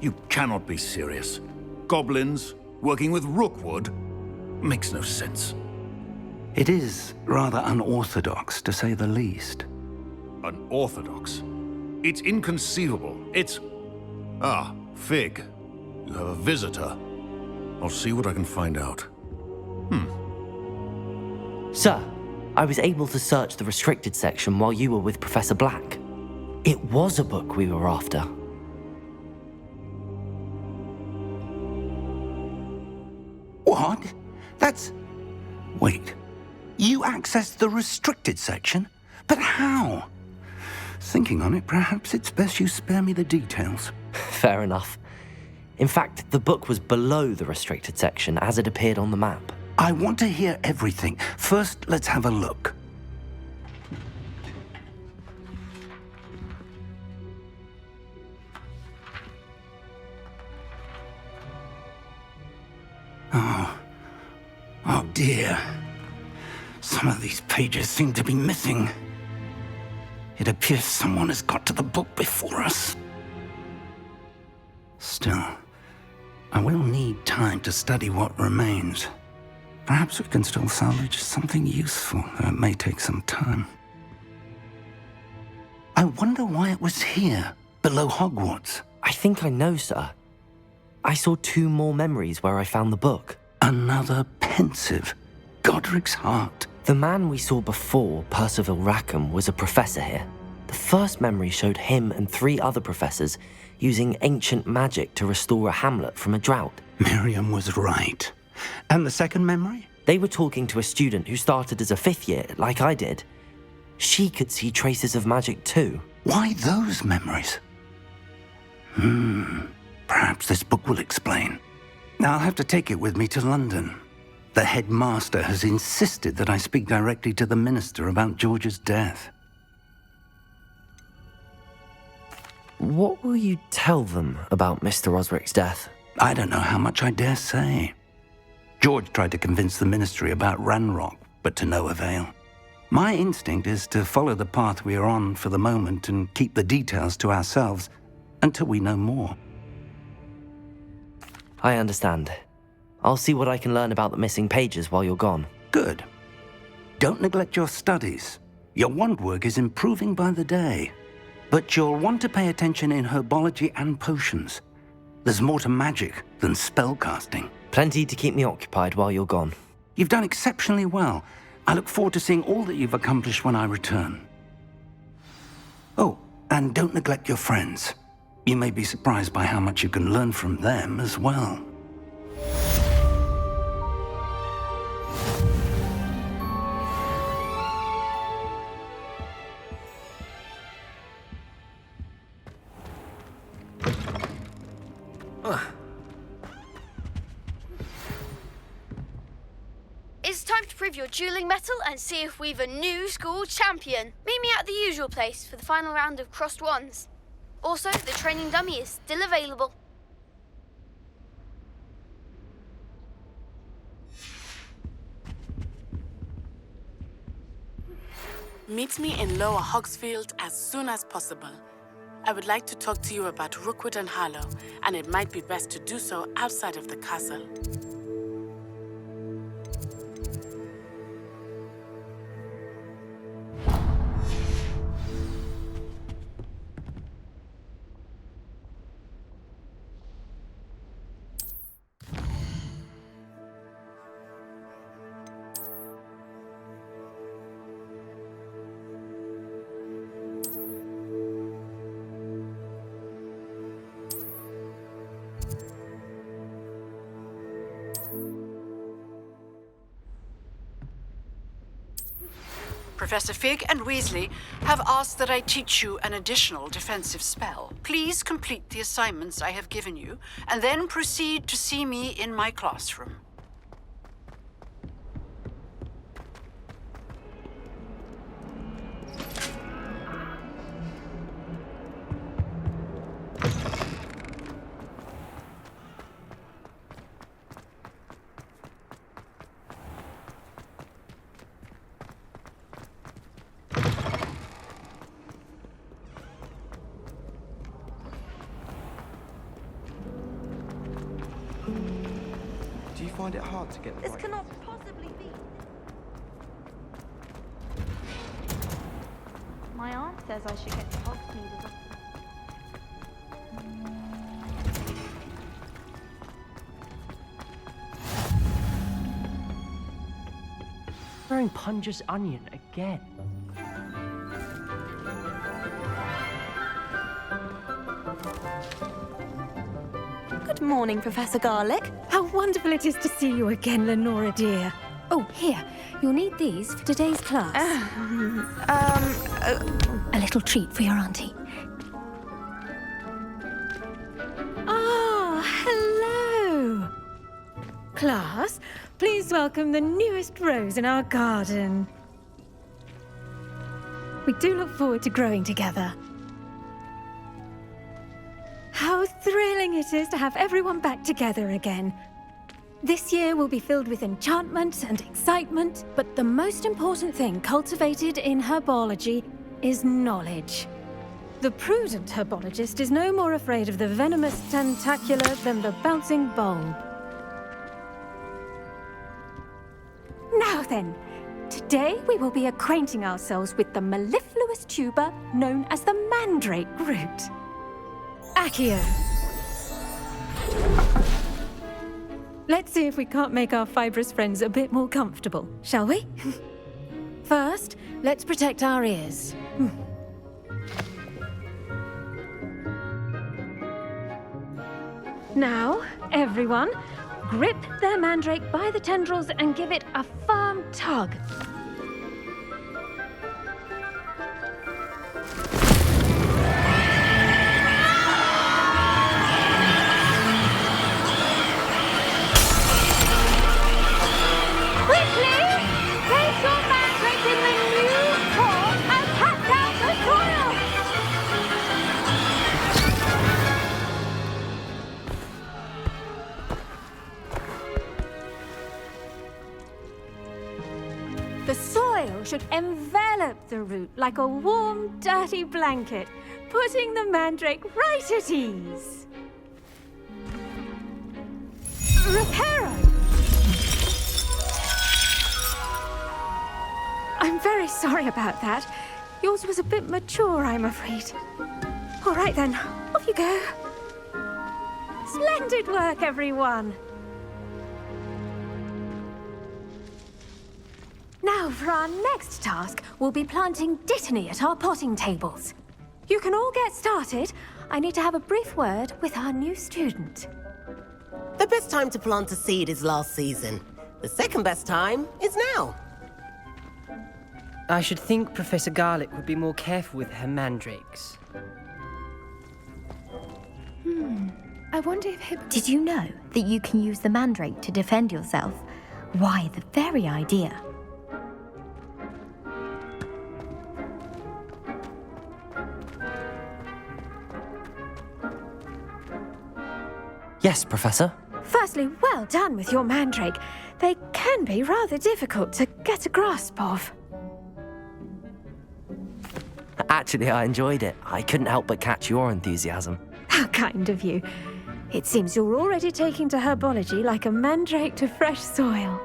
You cannot be serious. Goblins working with Rookwood? Makes no sense. It is rather unorthodox, to say the least. Unorthodox? It's inconceivable. It's... Ah, Fig. You have a visitor. I'll see what I can find out. Sir, I was able to search the restricted section while you were with Professor Black. It was a book we were after. What? That's... Wait. You accessed the restricted section? But how? Thinking on it, perhaps it's best you spare me the details. Fair enough. In fact, the book was below the restricted section as it appeared on the map. I want to hear everything. First, let's have a look. Oh dear. Some of these pages seem to be missing. It appears someone has got to the book before us. Still, I will need time to study what remains. Perhaps we can still salvage something useful, though it may take some time. I wonder why it was here, below Hogwarts. I think I know, sir. I saw 2 more memories where I found the book. Another pensive. Godric's heart. The man we saw before, Percival Rackham, was a professor here. The first memory showed him and 3 other professors using ancient magic to restore a hamlet from a drought. Miriam was right. And the second memory? They were talking to a student who started as a 5th year, like I did. She could see traces of magic too. Why those memories? Perhaps this book will explain. Now I'll have to take it with me to London. The headmaster has insisted that I speak directly to the minister about George's death. What will you tell them about Mr. Osric's death? I don't know how much I dare say. George tried to convince the ministry about Ranrock, but to no avail. My instinct is to follow the path we are on for the moment and keep the details to ourselves until we know more. I understand. I'll see what I can learn about the missing pages while you're gone. Good. Don't neglect your studies. Your wand work is improving by the day. But you'll want to pay attention in herbology and potions. There's more to magic than spellcasting. Plenty to keep me occupied while you're gone. You've done exceptionally well. I look forward to seeing all that you've accomplished when I return. Oh, and don't neglect your friends. You may be surprised by how much you can learn from them as well. It's time to prove your dueling mettle and see if we've a new school champion. Meet me at the usual place for the final round of crossed wands. Also, the training dummy is still available. Meet me in Lower Hogsfield as soon as possible. I would like to talk to you about Rookwood and Harlow, and it might be best to do so outside of the castle. Professor Fig and Weasley have asked that I teach you an additional defensive spell. Please complete the assignments I have given you, and then proceed to see me in my classroom. find it hard to get the This right cannot possibly be. My aunt says I should get to Hogsmeade as often. Throwing Punja's onion again. Good morning, Professor Garlick. How wonderful it is to see you again, Lenora dear. Oh, here, you'll need these for today's class. A little treat for your auntie. Ah, hello. Class, please welcome the newest rose in our garden. We do look forward to growing together. How thrilling it is to have everyone back together again. This year will be filled with enchantment and excitement, but the most important thing cultivated in herbology is knowledge. The prudent herbologist is no more afraid of the venomous tentacula than the bouncing bulb. Now then, today we will be acquainting ourselves with the mellifluous tuber known as the mandrake root. Accio. Let's see if we can't make our fibrous friends a bit more comfortable, shall we? First, let's protect our ears. Now, everyone, grip their mandrake by the tendrils and give it a firm tug. The soil should envelop the root like a warm, dirty blanket, putting the mandrake right at ease. Reparo! I'm very sorry about that. Yours was a bit mature, I'm afraid. All right then, off you go. Splendid work, everyone. Now, for our next task, we'll be planting dittany at our potting tables. You can all get started. I need to have a brief word with our new student. The best time to plant a seed is last season. The second best time is now. I should think Professor Garlick would be more careful with her mandrakes. I wonder if Did you know that you can use the mandrake to defend yourself? Why, the very idea. Yes, Professor. Firstly, well done with your mandrake. They can be rather difficult to get a grasp of. Actually, I enjoyed it. I couldn't help but catch your enthusiasm. How kind of you. It seems you're already taking to herbology like a mandrake to fresh soil.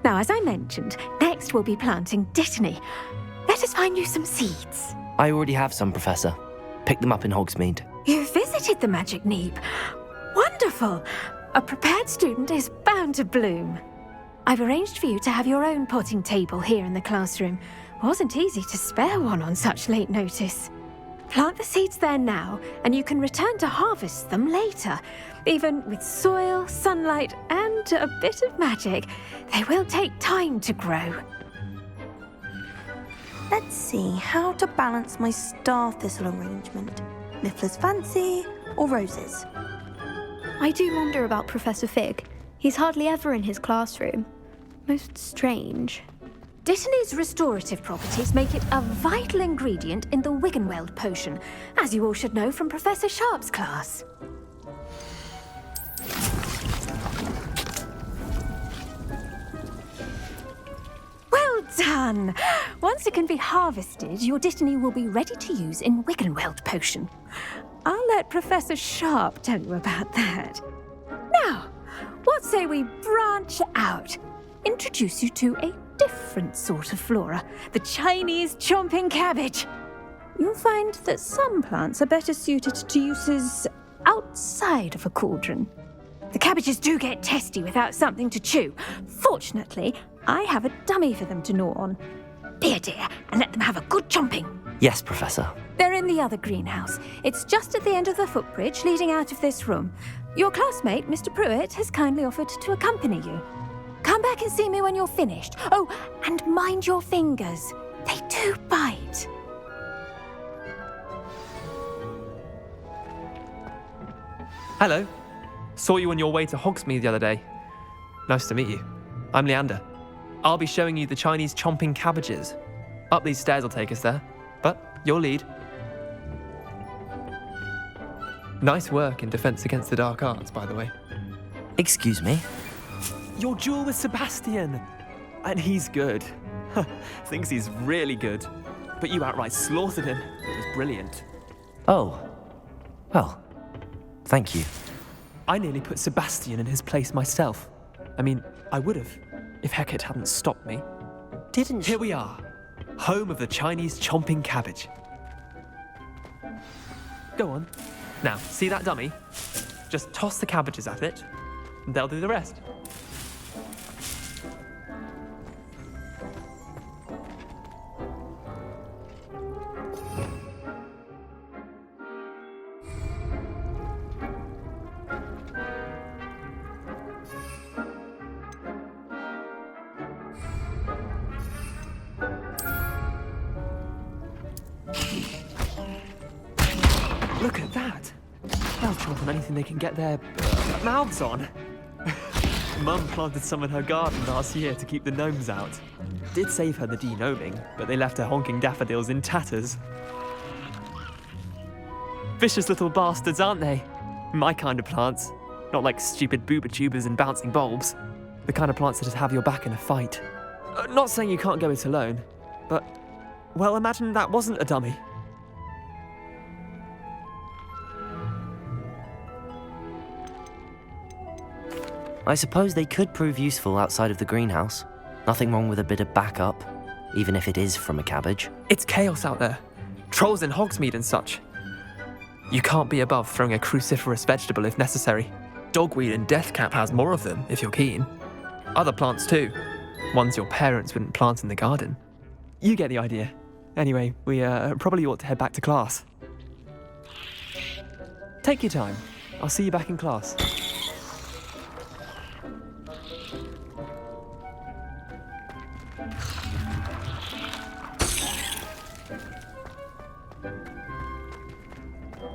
Now, as I mentioned, next we'll be planting dittany. Let us find you some seeds. I already have some, Professor. Pick them up in Hogsmeade. You visited the Magic Neep. Wonderful! A prepared student is bound to bloom. I've arranged for you to have your own potting table here in the classroom. Wasn't easy to spare one on such late notice. Plant the seeds there now, and you can return to harvest them later. Even with soil, sunlight, and a bit of magic, they will take time to grow. Let's see how to balance my star thistle arrangement. Niffler's fancy or roses? I do wonder about Professor Fig. He's hardly ever in his classroom. Most strange. Dittany's restorative properties make it a vital ingredient in the Wiggenweld potion, as you all should know from Professor Sharp's class. Well done! Once it can be harvested, your dittany will be ready to use in Wiggenweld potion. I'll let Professor Sharp tell you about that. Now, What say we branch out? Introduce you to a different sort of flora, the Chinese chomping cabbage. You'll find that some plants are better suited to uses outside of a cauldron. The cabbages do get testy without something to chew. Fortunately, I have a dummy for them to gnaw on. Be a dear and let them have a good chomping. Yes, Professor. They're in the other greenhouse. It's just at the end of the footbridge leading out of this room. Your classmate, Mr. Pruitt, has kindly offered to accompany you. Come back and see me when you're finished. Oh, and mind your fingers. They do bite. Hello. Saw you on your way to Hogsmeade the other day. Nice to meet you. I'm Leander. I'll be showing you the Chinese chomping cabbages. Up these stairs will take us there, but your lead. Nice work in Defense Against the Dark Arts, by the way. Excuse me? Your duel with Sebastian! And he's good. Thinks he's really good. But you outright slaughtered him. It was brilliant. Oh. Well, thank you. I nearly put Sebastian in his place myself. I mean, I would have, if Hecate hadn't stopped me. Here we are, home of the Chinese chomping cabbage. Go on. Now, see that dummy? Just toss the cabbages at it, and they'll do the rest. Look at that! They'll chomp on anything they can get their mouths on. Mum planted some in her garden last year to keep the gnomes out. Did save her the de-gnoming, but they left her honking daffodils in tatters. Vicious little bastards, aren't they? My kind of plants. Not like stupid booba tubers and bouncing bulbs. The kind of plants that just have your back in a fight. Not saying you can't go it alone, but, well, imagine that wasn't a dummy. I suppose they could prove useful outside of the greenhouse. Nothing wrong with a bit of backup, even if it is from a cabbage. It's chaos out there. Trolls in Hogsmeade and such. You can't be above throwing a cruciferous vegetable if necessary. Dogweed and deathcap has more of them, if you're keen. Other plants too. Ones your parents wouldn't plant in the garden. You get the idea. Anyway, we probably ought to head back to class. Take your time. I'll see you back in class.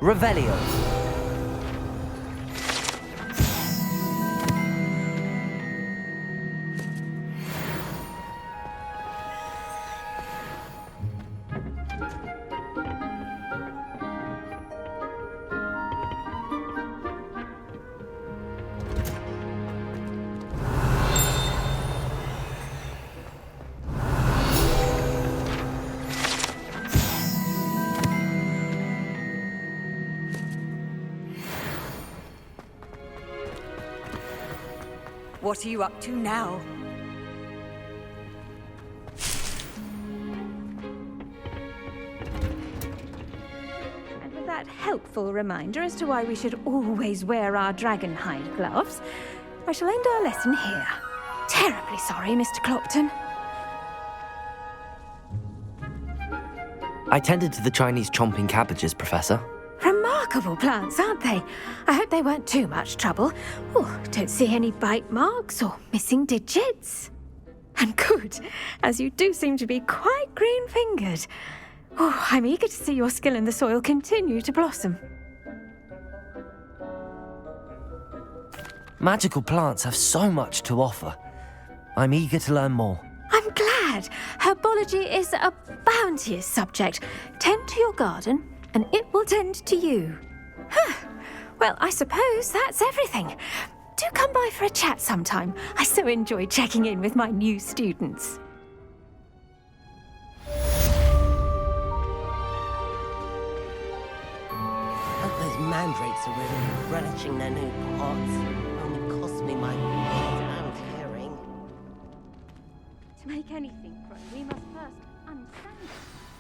Revelio. What are you up to now? And with that helpful reminder as to why we should always wear our dragon hide gloves, I shall end our lesson here. Terribly sorry, Mr. Clopton. I tended to the Chinese chomping cabbages, Professor. Remarkable plants, aren't they? I hope they weren't too much trouble. Oh, don't see any bite marks or missing digits. And good, as you do seem to be quite green-fingered. Oh, I'm eager to see your skill in the soil continue to blossom. Magical plants have so much to offer. I'm eager to learn more. I'm glad. Herbology is a bounteous subject. Tend to your garden, and it will tend to you. Well, I suppose that's everything. Do come by for a chat sometime. I so enjoy checking in with my new students. Hope those mandrakes are really relishing their new pots. Only cost me my ears and hearing. To make anything grow, we must first understand it.